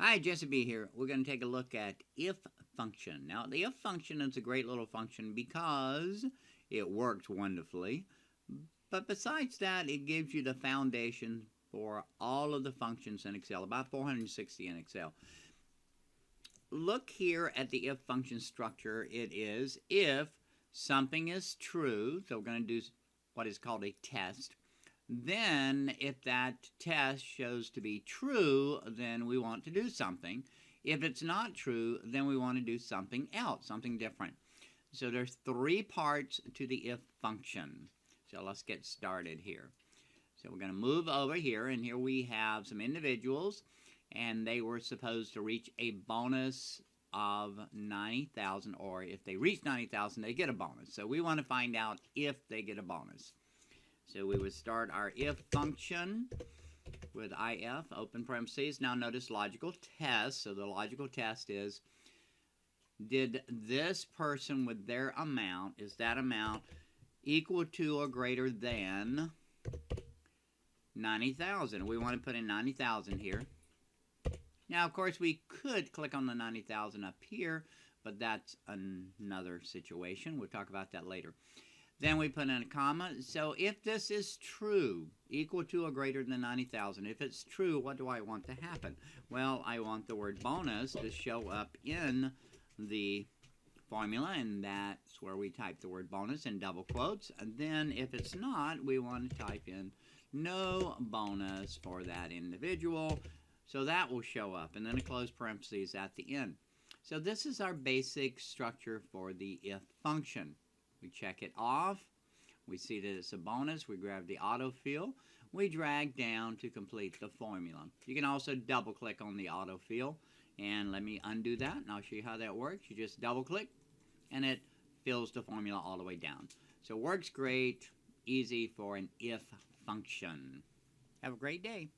Hi, Jesse B here. We're going to take a look at if function. Now, the if function is a great little function because it works wonderfully. But besides that, it gives you the foundation for all of the functions in Excel, about 460 in Excel. Look here at the if function structure. It is if something is true, so we're going to do what is called a test. Then, if that test shows to be true, then we want to do something. If it's not true, then we want to do something else, something different. So there's three parts to the if function. So let's get started here. So we're going to move over here, and here we have some individuals, and they were supposed to reach a bonus of 90,000, or if they reach 90,000, they get a bonus. So we want to find out if they get a bonus. So we would start our if function with if, open parentheses. Now notice logical test. So the logical test is, did this person with their amount, is that amount equal to or greater than 90,000? We want to put in 90,000 here. Now, of course, we could click on the 90,000 up here, but that's another situation. We'll talk about that later. Then we put in a comma. So if this is true, equal to or greater than 90,000, if it's true, what do I want to happen? Well, I want the word bonus to show up in the formula, and that's where we type the word bonus in double quotes. And then if it's not, we want to type in no bonus for that individual. So that will show up, and then a close parentheses at the end. So this is our basic structure for the if function. We check it off. We see that it's a bonus. We grab the autofill. We drag down to complete the formula. You can also double click on the autofill. And let me undo that, and I'll show you how that works. You just double click, and it fills the formula all the way down. So it works great, easy for an if function. Have a great day.